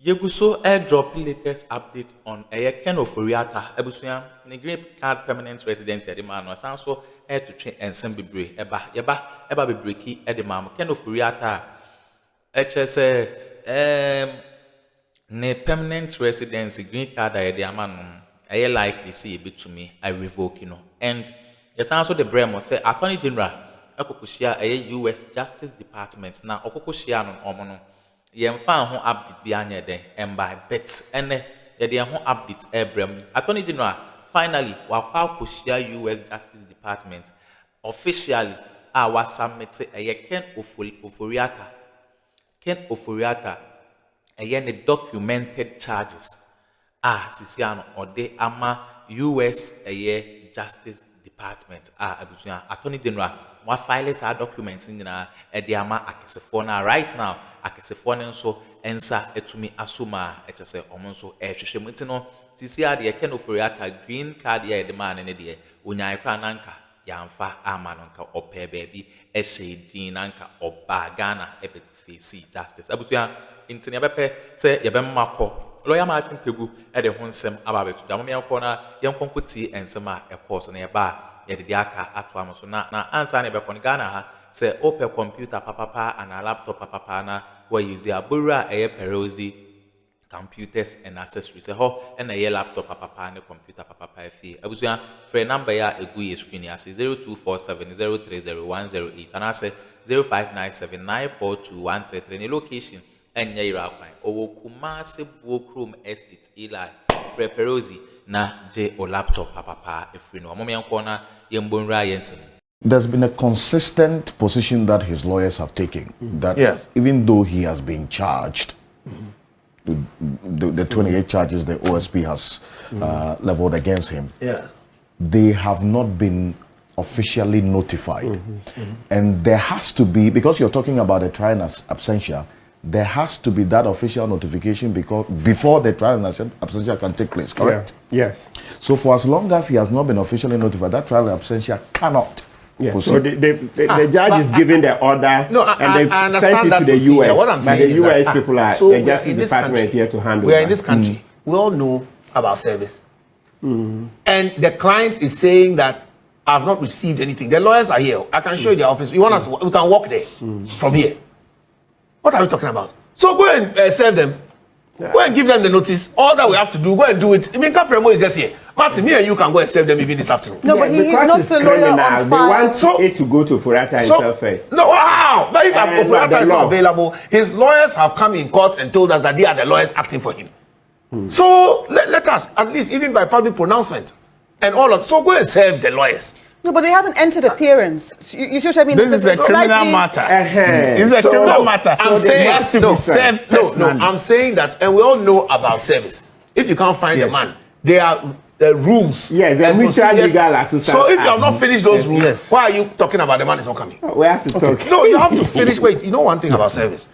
Yeguso airdrop latest update on Ken Ofori Atta Ebusuya ne green card permanent residence at the man was also air to train and send bebre eba be breaky at the mam Ken Ofori Atta HS ne permanent residence green card at the man I likely see a bit to me I revoke and yes also the bremo say Attorney General Ekokushia US Justice Department now Okokushia on omono Yemfa ho update bi anya den and by bets ene ye de ho update ebrem Attorney General finally wakwa koshia US Justice Department officially wa submit Ken Ofori Atta ne documented charges sisiano ode ama US Justice Department abusuya Attorney General wa file sa documents nyina de ama akesefo na right now akesefo ne nso ensa etumi asoma echese omo nso ehwehwe muti no sisi ade Ken Ofori Atta green card ya de man ne de onyan kra nanka yamfa ama no nka ope baby ehye nanka oba Ghana ebe face justice abusuya intini abepe se yebemma lawyer Martin Pegu e de ho nsem ababetu da mo yakọ na yenkonkuti ensem a ekọ na yeba yede de aka ato amoso na ansa na be kon Ghana ha se open computer papa and a laptop papa na we use abura perosi computers and accessories se ho na laptop papa and computer papa fi abusuya free number ya egu ye screen ya 0247030108 and ase 0597942133 ni location enya irakwan owo Kumasi Bokrom Estate Eli Preperosi na je o laptop papa efri no omom yanko na yembonra yensen. There's been a consistent position that his lawyers have taken that even though he has been charged the 28 charges the OSP has leveled against him, they have not been officially notified. And there has to be, because you're talking about a trial as absentia, there has to be that official notification before the trial and absentia can take place, correct? Yes. So for as long as he has not been officially notified, that trial and absentia cannot proceed. So the judge is giving the order and they've sent it to the US. What I'm saying but the US people are, so the Justice Department is here to handle We are in this country. We all know about service. And the client is saying that I've not received anything. The lawyers are here. I can show you their office. You want us to, we can walk there from here. What are we talking about? So go and serve them. Go and give them the notice. All that we have to do, go and do it. I mean, Capremo is just here. Martin, me and you can go and serve them even this afternoon. No, but he's not the lawyer on file. They want it to go to Ofori Atta himself first. No, wow! But if Ofori Atta is not available, his lawyers have come in court and told us that they are the lawyers acting for him. So let us, at least even by public pronouncement and all of, so go and serve the lawyers. No, but they haven't entered appearance. You should have been. This is a criminal matter. It's a criminal matter. I'm saying I'm saying that, and we all know about service. If you can't find a man, there are rules. Yes, there are mutual legal assistance. So if you have not finished those rules, why are you talking about the man is not coming? We have to talk. No, you have to finish. Wait, you know one thing about service.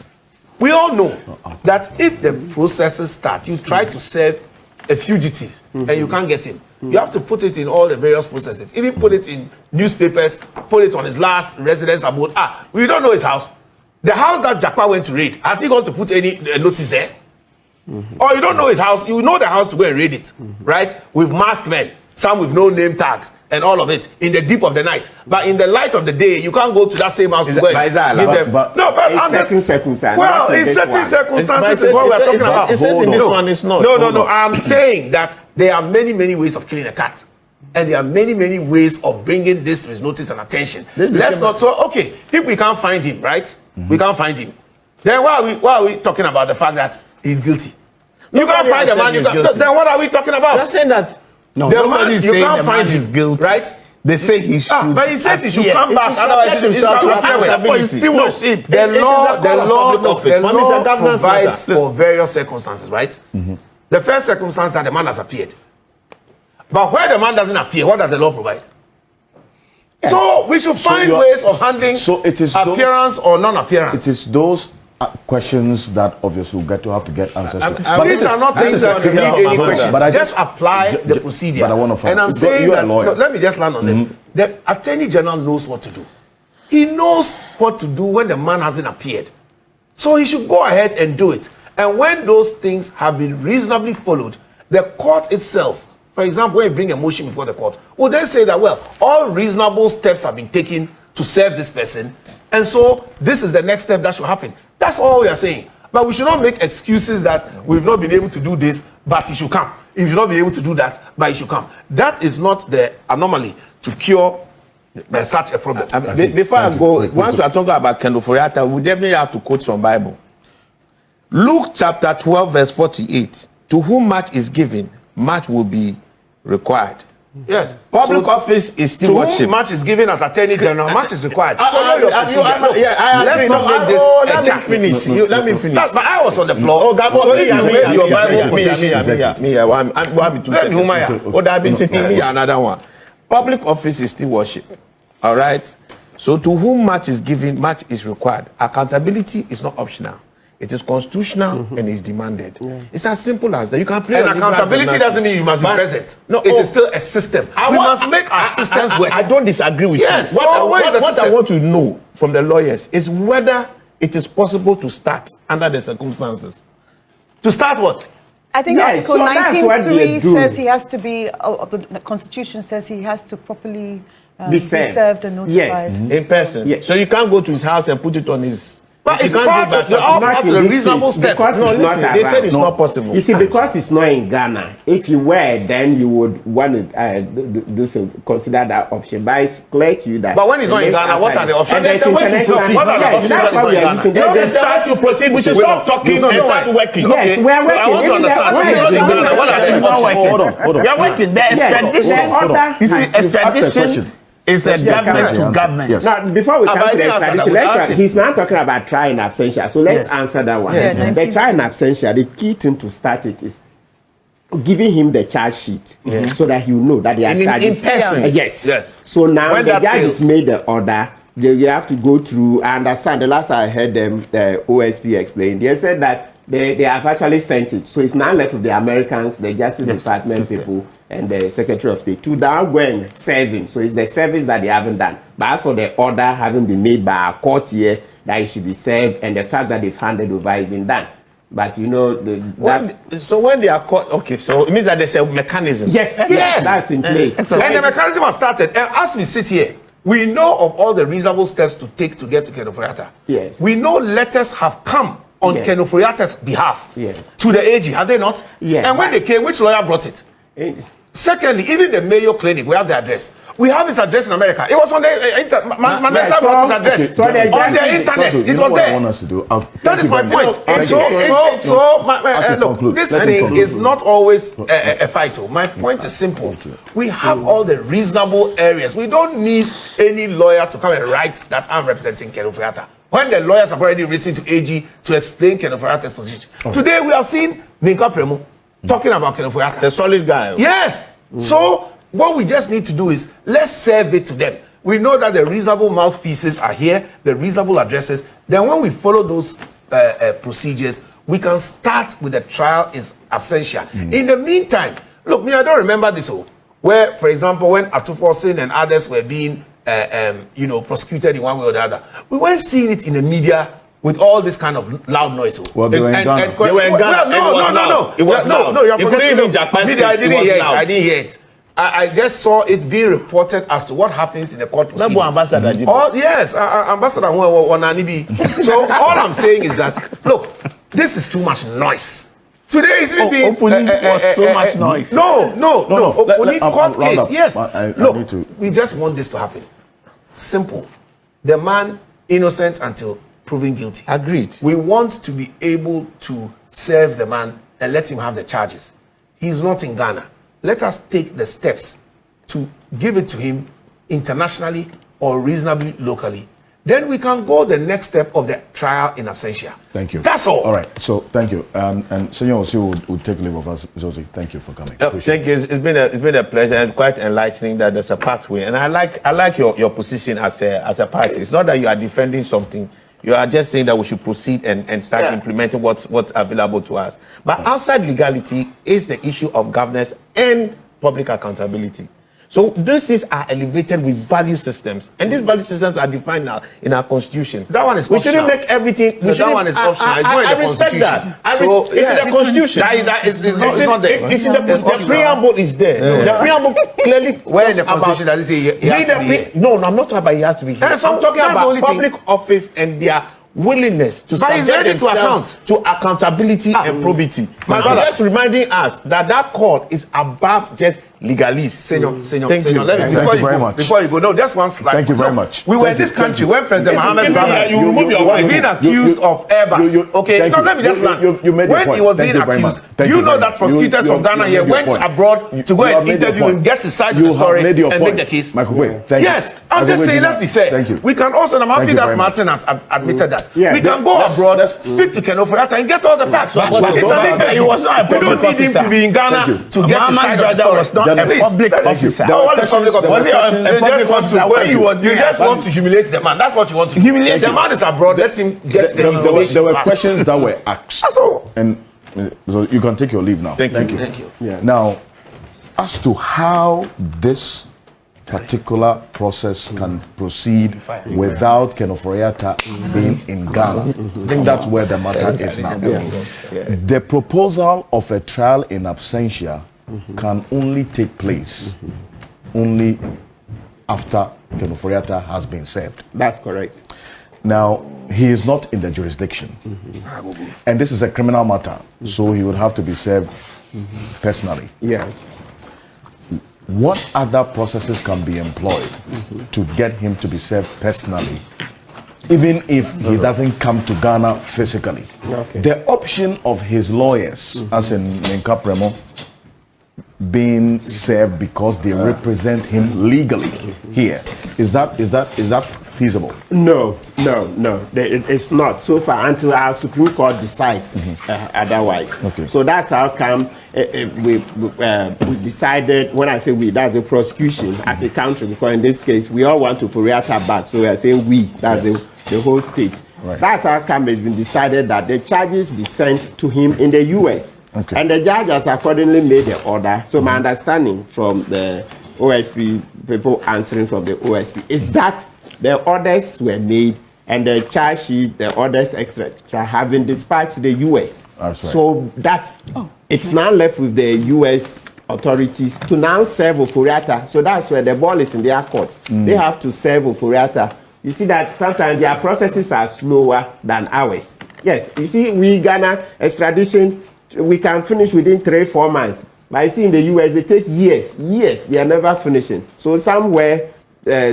We all know that if the processes start, you try to serve a fugitive and you can't get him. You have to put it in all the various processes. Even put it in newspapers, put it on his last residence abode. We don't know his house. The house that Jakpa went to raid, has he going to put any notice there? Or you don't know his house, you know the house to go and raid it, right? With masked men, some with no name tags, and all of it, in the deep of the night. But in the light of the day, you can't go to that same house to go and give them. No, but in certain circumstances. Well, in certain circumstances is what we're talking about. It says in this one, it's not. No. I'm saying that there are many ways of killing a cat. And there are many ways of bringing this to his notice and attention. Let's not, so, okay, if we can't find him, right? We can't find him. Then why are we talking about the fact that he's guilty? You can't find the man, then what are we talking about? You're saying that. No, nobody is saying the man is guilty, right? They say he should. But he says he should come back. Otherwise, he should stewardship. The law provides for various circumstances, right? The first circumstance that the man has appeared. But where the man doesn't appear, what does the law provide? So we should find ways of handling appearance or non-appearance. It is those questions that obviously we'll have to get answers to. But these are not things that you need any questions. But just apply the procedure. But I want to find. And I'm saying that, let me just land on this. The Attorney General knows what to do. He knows what to do when the man hasn't appeared. So he should go ahead and do it. And when those things have been reasonably followed, the court itself, for example, when you bring a motion before the court, will then say that, well, all reasonable steps have been taken to serve this person, and so this is the next step that should happen. That's all we are saying. But we should not make excuses that we've not been able to do this, but it should come. If you've not been able to do that, but it should come. That is not the anomaly to cure such a problem. Before I go, once we are talking about Ofori, we definitely have to quote from Bible. Luke chapter 12, verse 48. To whom much is given, much will be required. Yes. Public office is still watching. Much is given as Attorney General, much is required. Let me finish. Let me finish. But I was on the floor. Oh, that me another one. Public office is still worship. All right. So to whom much is given, much is required. Accountability is not optional. It is constitutional and is demanded. Yeah. It's as simple as that. You can play. And accountability doesn't mean you must be present. No, it is still a system. We must make our systems work. I don't disagree with you. What I want to know from the lawyers is whether it is possible to start under the circumstances. To start what? I think Article 19.3 says he has to be, the Constitution says he has to properly be served and notified. Yes, in person. Yes. So you can't go to his house and put it on his... But it's part of the reasonable steps. No, listen, they said it's not possible. You see, because it's not in Ghana. If you were, then you would want to consider that option. But it's clear to you that... But when it's not in Ghana, what are the options? There's a way to proceed. What are the options? That's why we are using... There's a way to proceed. We should stop talking and start working. Yes, we are working. I want to understand. What are the options? Hold on. We are working. The extradition. You see, extradition... It's a government to government. Yes. Now, before we come to the extradition, he's now talking about trial in absentia. So let's answer that one. Yes. The trial in absentia, the key thing to start it is giving him the charge sheet so that he will know that they are charges. In person. Yes. So now when the judge has made the order, you have to go through. I understand. The last I heard them, the OSP explain, they said that they have actually sent it. So it's now left with the Americans, the Justice Department people, and the Secretary of State to now go and serve him. So it's the service that they haven't done. But as for the order having been made by our court here that it should be served, and the fact that they've handed over has been done. But you know, so when they are caught, okay, so it means that there's a mechanism. Yes, that's in place. And the mechanism has started. As we sit here, we know of all the reasonable steps to take to get to Ken Ofori. Yes. We know letters have come on Ken Ofori's behalf to the AG, have they not? Yes. And when they came, which lawyer brought it? Secondly, even the Mayo Clinic, we have the address. We have his address in America. It was on the internet. Manessa brought his address. On the internet. It was there. I want us to do. That is my point. Look, this thing is not always a fight. My point is simple. We have all the reasonable areas. We don't need any lawyer to come and write that I'm representing Ken Ofori. When the lawyers have already written to AG to explain Ken Ofori's position. Today we have seen Ninka Premu talking about Ken Ofori. It's a solid guy. Yes. So what we just need to do is let's serve it to them. We know that the reasonable mouthpieces are here, the reasonable addresses. Then when we follow those procedures, we can start with the trial in absentia. In the meantime, look, I don't remember this where, for example, when Atuposin and others were being prosecuted in one way or the other, we weren't seeing it in the media with all this kind of loud noise. Well, they were in Ghana. They were in Ghana. No. It was loud. No, you couldn't even Japan. I didn't hear it. I just saw it being reported as to what happens in the court proceedings. Ambassador Ambassador Wananibi. So all I'm saying is that, look, this is too much noise. Today is even being was so much noise. No. Court case. Yes. Look, we just want this to happen. Simple. The man innocent until proven guilty. Agreed. We want to be able to serve the man and let him have the charges. He's not in Ghana. Let us take the steps to give it to him internationally or reasonably locally. Then we can go the next step of the trial in absentia. Thank you. That's all. All right. So thank you. And Senor Osi will take leave of us. Zosi, thank you for coming. Thank you. It's been a pleasure and quite enlightening that there's a pathway. And I like your position as a party. It's not that you are defending something. You are just saying that we should proceed and start implementing what's available to us. But outside legality is the issue of governance and public accountability. So these things are elevated with value systems, and these value systems are defined now in our constitution. That one is we shouldn't make everything. We that one is optional. I respect that. It's in the constitution. It's in the preamble is there. Yeah. The preamble clearly where in the constitution does it say he has to be here? No, I'm not talking about he has to be here. I'm talking about public office and their willingness to subject themselves to accountability and probity. I'm just reminding us that that call is above just legalese. Senor, thank you. Thank you very much. Before you go, no, just one slide. Thank you very much. We were in this country when President Mahama's brother, you remove your wife, being accused of Airbus. Okay, no, let me just land. You made when he was being accused, you know that prosecutors from Ghana here went abroad to go and interview him, get his side of the story, and make the case. Yes, I'm just saying, let's be fair. Thank you. We can also, I'm happy that Martin has admitted that. We can go abroad, speak to Ken Ofori and get all the facts. He was not a public officer. We don't need him to be in Ghana to get his side of the story. Was not a public officer. You just want to humiliate the man. That's what you want to humiliate. The man is abroad. Let him get the information. There were questions that were asked. And so you can take your leave now. Thank you. Yeah. Now, as to how this particular process can proceed without Ken Ofori Atta being in Ghana, I think that's where the matter is now. The proposal of a trial in absentia can only take place only after Ken Ofori Atta has been served. That's correct. Now, he is not in the jurisdiction. And this is a criminal matter, so he would have to be served personally. Yes. What other processes can be employed to get him to be served personally, even if he doesn't come to Ghana physically? Okay. The option of his lawyers, as in Nenka Premo, being served because they represent him legally here, is that feasible? No, it's not so far until our Supreme Court decides otherwise. Okay. So that's how come we decided. When I say we, that's the prosecution as a country, because in this case we all want to Ofori Atta back. So we are saying we, that's the whole state. Right. That's how come it's been decided that the charges be sent to him in the U.S. Okay. And the judge has accordingly made the order. So my understanding from the OSP, people answering from the OSP, is that the orders were made and the charge sheet, the orders extra have been dispatched to the U.S. That's right. So that it's now left with the U.S. authorities to now serve Ofori Atta. So that's where the ball is in their court. They have to serve Ofori Atta. You see that sometimes their processes are slower than ours. Yes, you see, we Ghana extradition, we can finish within 3-4 months. But I see in the US, they take years. They are never finishing. So somewhere,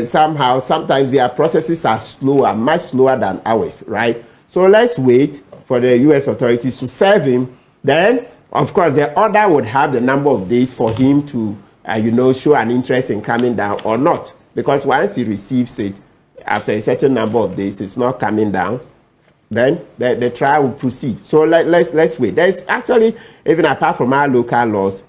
somehow, sometimes their processes are slower, much slower than ours, right? So let's wait for the US authorities to serve him. Then, of course, the order would have the number of days for him to, show an interest in coming down or not. Because once he receives it, after a certain number of days, it's not coming down, then the trial will proceed. So let's wait. There's actually, even apart from our local laws,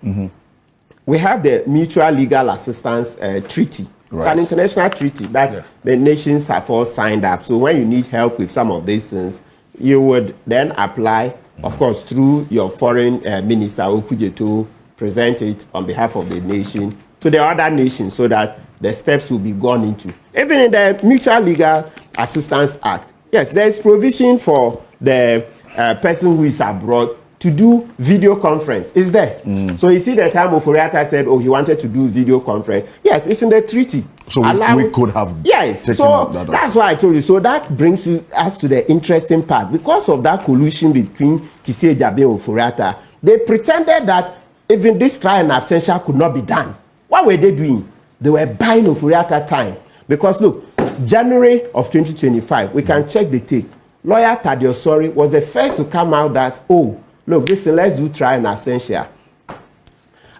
we have the Mutual Legal Assistance Treaty. Right. It's an international treaty that the nations have all signed up. So when you need help with some of these things, you would then apply, of course, through your foreign minister, to present it on behalf of the nation to the other nations so that the steps will be gone into. Even in the Mutual Legal Assistance Act, yes, there is provision for the person who is abroad to do video conference. Is there? So you see the time Ofori Atta said, he wanted to do video conference. Yes, it's in the treaty. So we could have taken that that's why I told you. So that brings us to the interesting part. Because of that collusion between Kissi Ejabe and Ofori Atta, they pretended that even this trial in absentia could not be done. What were they doing? They were buying Ofori Atta time. Because look, January of 2025, we can check the tape. Lawyer Tadio Sori was the first to come out that, look, let's do trial in absentia.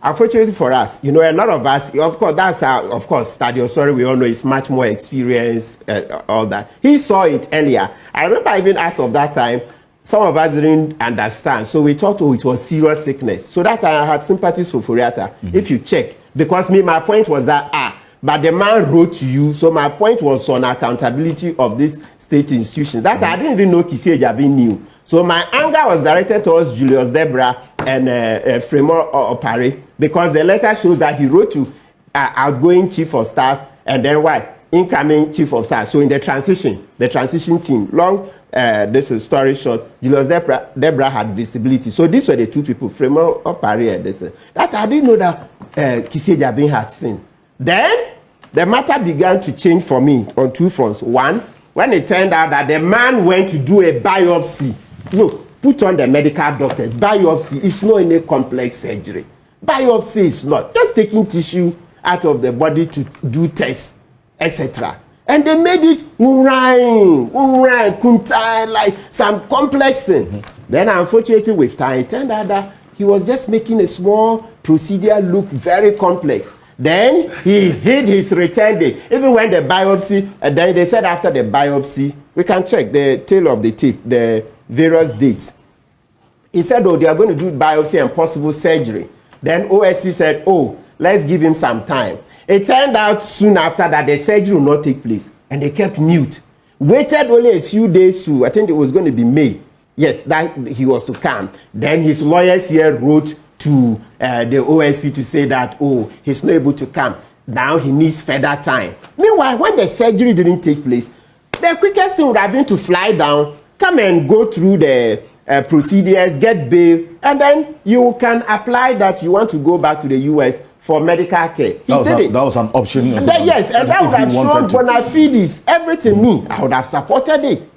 Unfortunately for us, a lot of us, of course, that's how, of course, Tadio Sori, we all know, is much more experienced, all that. He saw it earlier. I remember even as of that time, some of us didn't understand. So we thought, it was serious sickness. So that I had sympathies for Ofori Atta, if you check. Because my point was that, but the man wrote to you. So my point was on accountability of this state institution. That I didn't even know Kissi Ejabe knew. So my anger was directed towards Julius Debra and Fremont Opare, because the letter shows that he wrote to outgoing chief of staff, and then what? Incoming chief of staff. So in the transition team, long, this is story short, Julius Debra had visibility. So these were the two people, Fremont Opari and this. That I didn't know that Kissi Jabin had seen. Then the matter began to change for me on two fronts. One, when it turned out that the man went to do a biopsy. Look, put on the medical doctor. Biopsy is not any complex surgery. Biopsy is not. Just taking tissue out of the body to do tests, etc. And they made it kuntai, like some complex thing. Then unfortunately with time, it turned out that he was just making a small procedure look very complex. Then he hid his return date. Even when the biopsy, and then they said after the biopsy, we can check the tail of the tape, the various dates. He said, oh, they are going to do biopsy and possible surgery. Then OSP said, oh, let's give him some time. It turned out soon after that the surgery will not take place. And they kept mute. Waited only a few days to, I think it was going to be May. Yes, that he was to come. Then his lawyers here wrote to the OSP to say that, oh, he's not able to come. Now he needs further time. Meanwhile, when the surgery didn't take place, the quickest thing would have been to fly down, come and go through the procedures, get bail, and then you can apply that you want to go back to the US for medical care. That was an option. Yes, and that would have shown bona fides, everything. Me, I would have supported it.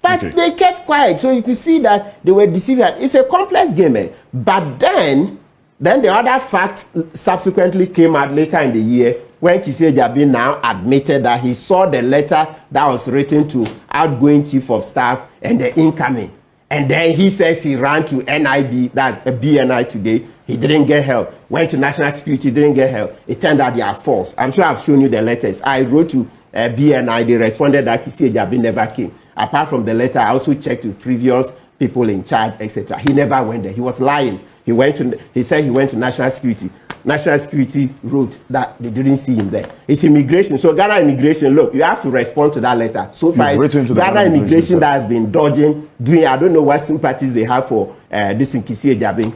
But they kept quiet, so you could see that they were deceived. It's a complex game, man. But then the other fact subsequently came out later in the year when Kissi Jabin now admitted that he saw the letter that was written to outgoing chief of staff and the incoming. And then he says he ran to NIB, that's a BNI today. He didn't get help. Went to National Security, didn't get help. It turned out they are false. I'm sure I've shown you the letters. I wrote to BNI, they responded that Kissi Jabin never came. Apart from the letter, I also checked with previous people in charge, etc. He never went there. He was lying. He said he went to National Security. National Security wrote that they didn't see him there. It's immigration. So Ghana immigration, look, you have to respond to that letter. So far, it's Ghana immigration that has been dodging, doing, I don't know what sympathies they have for this in Kissi Jabin.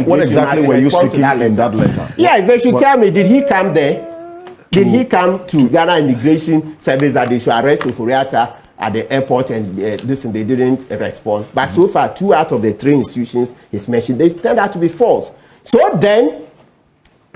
What exactly were you seeking in that letter? Yes, they should tell me, did he come there? Did he come to Ghana Immigration Service that they should arrest Ofori Atta at the airport and listen, they didn't respond. But so far, 2 out of the 3 institutions he's mentioned, they turned out to be false. So then,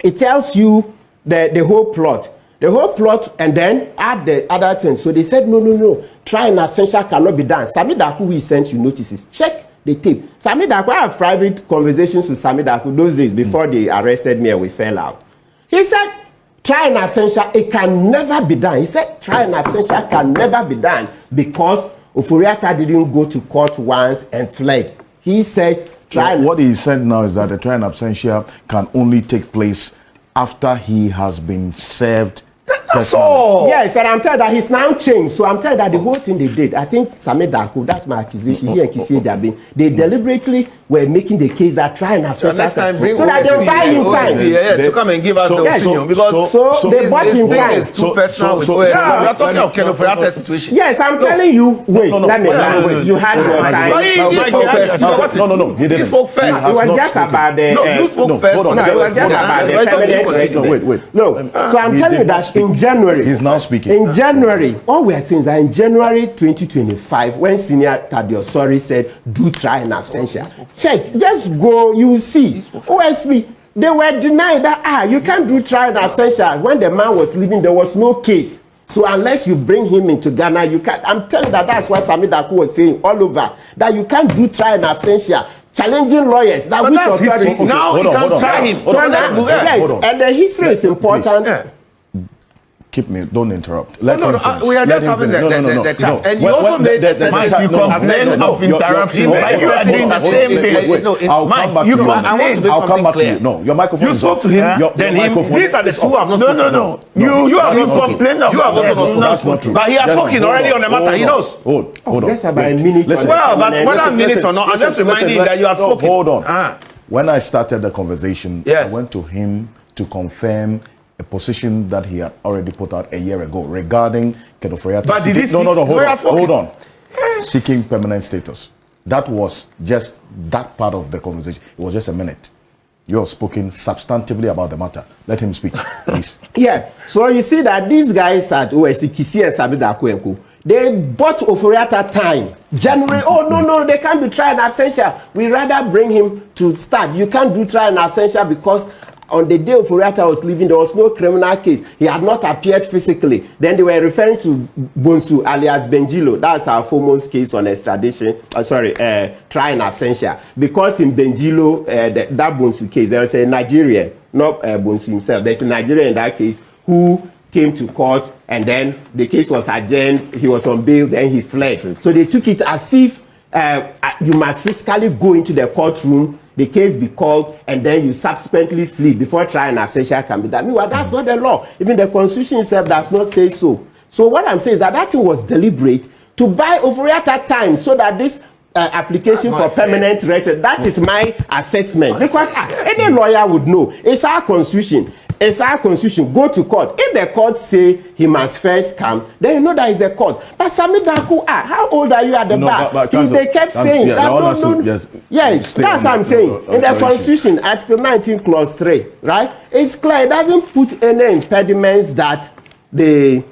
it tells you the whole plot. The whole plot, and then add the other thing. So they said, no, try and absentia cannot be done. Sami Daku, who sent you notices. Check the tape. Sami Daku, I have private conversations with Sami Daku those days before they arrested me and we fell out. He said, try and absentia, it can never be done. He said, try and absentia can never be done because Ofori Atta didn't go to court once and fled. He says, what he said now is that the trial in absentia can only take place after he has been served. That's all. Yes, and I'm telling that he's now changed. So I'm telling that the whole thing they did, I think Sami Daku, that's my accusation, he and Kissi Jabin, they deliberately were making the case that try and absentia so that they'll buy him time. To come and give us the opinion. Because they bought him time. It's too personal. We are talking of Kenneth Ofori Atta's situation. Yes, I'm telling you. Wait, let me. You had your time. He spoke first. No, he didn't. He spoke first. It was just about the. No, you spoke first. Hold on. No, it was just about the permanent resident. Wait. No, so I'm telling you that in January. He's now speaking. In January, all we are saying is that in January 2025, when Senior Tadiosori said, do try and absentia, check, just go, you will see. OSP, they were denying that, you can't do try and absentia. When the man was leaving, there was no case. So unless you bring him into Ghana, you can't. I'm telling you that's what Sami Daku was saying all over, that you can't do try and absentia. Challenging lawyers. That which authority? Okay, now you can try him. Yes, and the history is important. Keep me, don't interrupt. We are just having the chat. And you also made the you complain of interruption. You are doing the same thing. I'll come back to you. I'll come back to you. No, your microphone is off. You spoke to him, then these are the two have not spoken. No. You have not complained. You have also that's not true. But he has spoken already on the matter. He knows. Hold on. That's about a minute. Well, but whether a minute or not, I'm just reminding you that you have spoken. Hold on. When I started the conversation, I went to him to confirm a position that he had already put out a year ago regarding Ofori Atta. But did he hold on. Seeking permanent status. That was just that part of the conversation. It was just a minute. You have spoken substantively about the matter. Let him speak, please. Yeah. So you see that these guys at OSP, Kisi and Sabida Kwenku, they bought Ofori at that time. January, oh, no, they can't be trial in absentia. We rather bring him to start. You can't do trial in absentia because on the day Ofori was leaving, there was no criminal case. He had not appeared physically. Then they were referring to Bonsu alias Benjilo. That's our foremost case on extradition. Trial in absentia. Because in Benjilo, that Bonsu case, there was a Nigerian, not Bonsu himself. There's a Nigerian in that case who came to court, and then the case was adjourned. He was on bail, then he fled. So they took it as if you must physically go into the courtroom, the case be called, and then you subsequently flee before trial and absentia can be done. Meanwhile, that's not the law. Even the Constitution itself does not say so. So what I'm saying is that thing was deliberate to buy Ofori at that time so that this application for permanent residence, that is my assessment. Because any lawyer would know, it's our Constitution. It's our Constitution. Go to court. If the court say he must first come, then you know that is the court. But Sami Daku, how old are you at the bar? They kept saying that. Yes, that's what I'm saying. In the Constitution, Article 19, Clause 3, right? It's clear. It doesn't put any impediments that the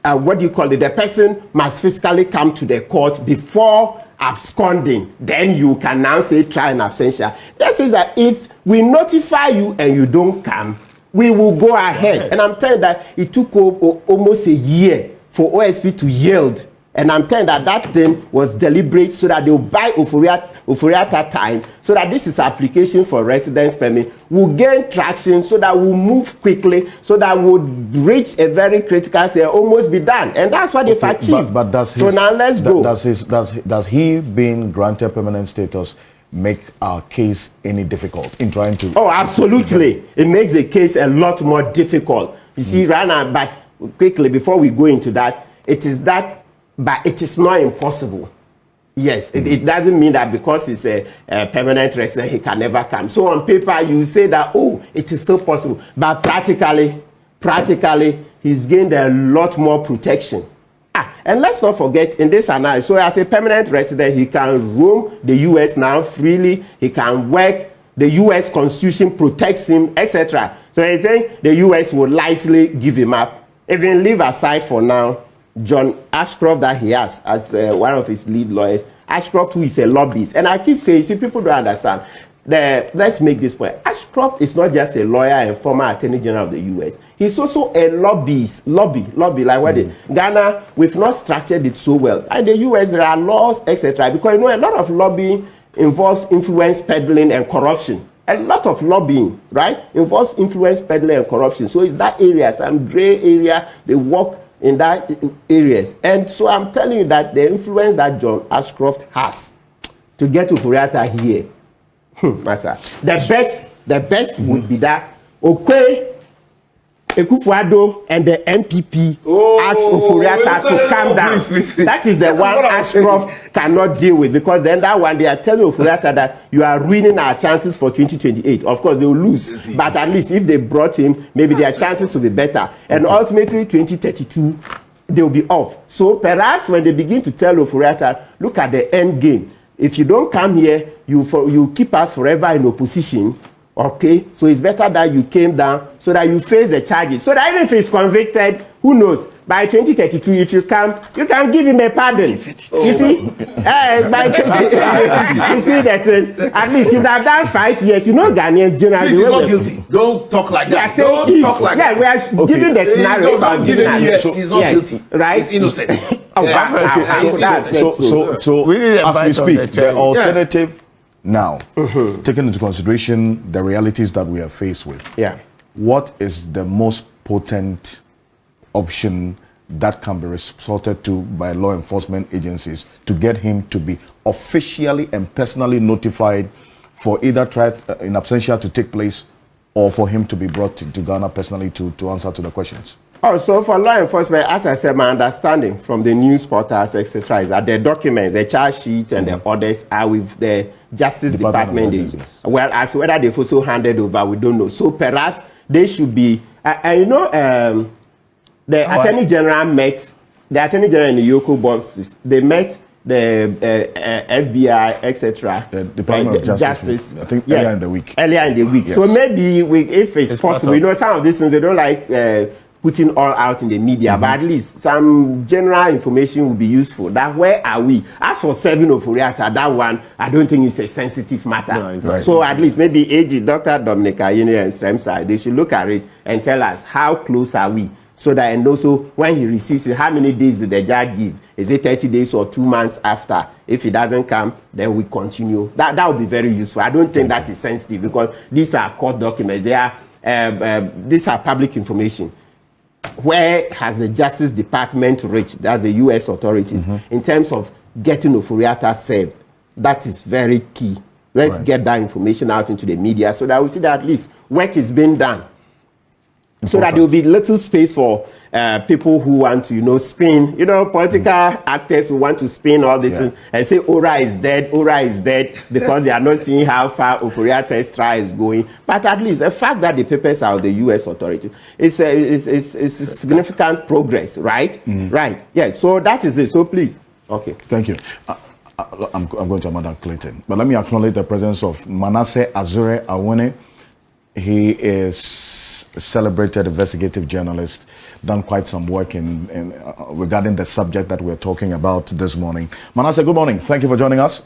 what do you call it? The person must physically come to the court before absconding. Then you can now say trial in absentia. That says that if we notify you and you don't come, we will go ahead. And I'm telling you that it took almost a year for OSP to yield. And I'm telling you that thing was deliberate so that they'll buy Ofori at that time, so that this is application for residence permit will gain traction, so that we'll move quickly, so that we'll reach a very critical stage, almost be done. And that's what they've achieved. But does so now let's go. Does he being granted permanent status make our case any difficult in trying to... Oh, absolutely. It makes the case a lot more difficult. You see, Rana, but quickly, before we go into that, it is that, but it is not impossible. Yes, it doesn't mean that because he's a permanent resident, he can never come. So on paper, you say that, oh, it is still possible. But practically, he's gained a lot more protection. And let's not forget, in this analysis, so as a permanent resident, he can roam the U.S. now freely, he can work, the U.S. Constitution protects him, etc. So I think the U.S. would likely give him up. Even leave aside for now John Ashcroft that he has as one of his lead lawyers, Ashcroft, who is a lobbyist. And I keep saying, see, people don't understand. Let's make this point. Ashcroft is not just a lawyer and former Attorney General of the U.S. He's also a lobbyist. Lobby, like what Ghana, we've not structured it so well. And the U.S., there are laws, etc. Because, you know, a lot of lobbying involves influence peddling and corruption. A lot of lobbying, right, involves influence peddling and corruption. So it's that area, some gray area, they work in that areas. And so I'm telling you that the influence that John Ashcroft has to get to Ofori here, Master, the best would be that Addo and the NPP ask Ofori to calm down. That is the one Ashcroft cannot deal with, because then that one they are telling Ofori that you are ruining our chances for 2028. Of course they will lose, but at least if they brought him, maybe their chances will be better. And ultimately 2032 they will be off. So perhaps when they begin to tell Ofori, look at the end game. If you don't come here, you keep us forever in opposition. Okay, so it's better that you came down so that you face the charges. So that even if he's convicted, who knows? By 2032, if you come, you can give him a pardon. You see? By 2032, you see that at least you have done 5 years. You know Ghanaians generally. He's not guilty. Don't talk like that. Don't talk like that. Yeah, we are giving the scenario. He's not guilty. Right? He's innocent. So as we speak, the alternative now, taking into consideration the realities that we are faced with, what is the most potent option that can be resorted to by law enforcement agencies to get him to be officially and personally notified for either trial in absentia to take place or for him to be brought to Ghana personally to answer to the questions? Also, for law enforcement, as I said, my understanding from the news portals, etc., is that the documents, the charge sheet, and the orders are with the Justice Department. Well, as whether they've also handed over, we don't know. So perhaps they should be, the Attorney General met, the Attorney General in the Yoko bombs, they met the FBI, etc. The Department of Justice. I think earlier in the week. Earlier in the week. Yes. So maybe if it's possible, you know, some of these things they don't like putting all out in the media, but at least some general information will be useful. That where are we? As for serving Ofori, that one, I don't think it's a sensitive matter. No, right. So at least maybe AG, Dr. Dominica Ayine and Stremside, they should look at it and tell us how close are we. So that, and also when he receives it, how many days did the judge give? Is it 30 days or 2 months after? If it doesn't come, then we continue. That would be very useful. I don't think that is sensitive because these are court documents. They are these are public information. Where has the Justice Department reached? That's the U.S. authorities in terms of getting Ofori served. That is very key. Let's get that information out into the media so that we see that at least work is being done. So that there will be little space for people who want to, you know, spin, you know, political actors who want to spin all this and say Ora is dead, because they are not seeing how far Ofori trial is going. But at least the fact that the papers are of the U.S. authority is a significant progress, right? Right. Yes. So that is it. So please. Okay. Thank you. I'm going to Madam Clayton, but let me acknowledge the presence of Manasseh Azure Awene. He is a celebrated investigative journalist, done quite some work in regarding the subject that we're talking about this morning. Manasseh, good morning. Thank you for joining us.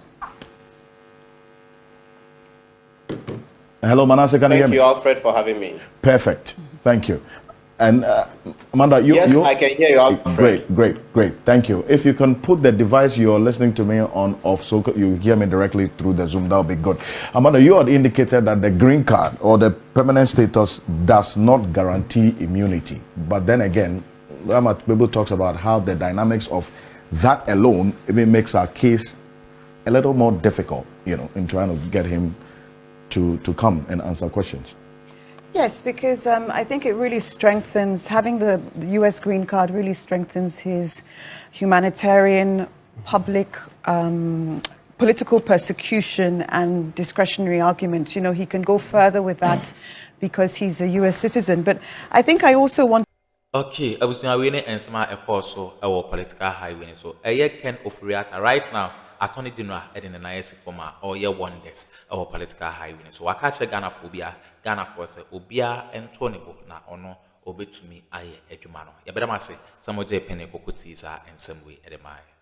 Hello, Manasseh, can you hear me? Thank you, Alfred, for having me. Perfect. Thank you. And Amanda, yes, I can hear you, Alfred. Great. Thank you. If you can put the device you're listening to me on off so you hear me directly through the Zoom, that would be good. Amanda, you had indicated that the green card or the permanent status does not guarantee immunity. But then again, Bible talks about how the dynamics of that alone even makes our case a little more difficult, you know, in trying to get him to come and answer questions. Yes, because I think it really strengthens, having the U.S. green card really strengthens his humanitarian, public, political persecution and discretionary arguments. You know, he can go further with that because he's a U.S. citizen. But I think I also want... Okay, I was going to answer my our political highway. So, I can offer right now. Attorney General in the nice former or year wonders our political highway. So I catch a Ghana phobia, Ghana for say Obia and Tony book na ono obe to me aye ejumano. Ya better say some of the penny cocotiza and some way at the mine.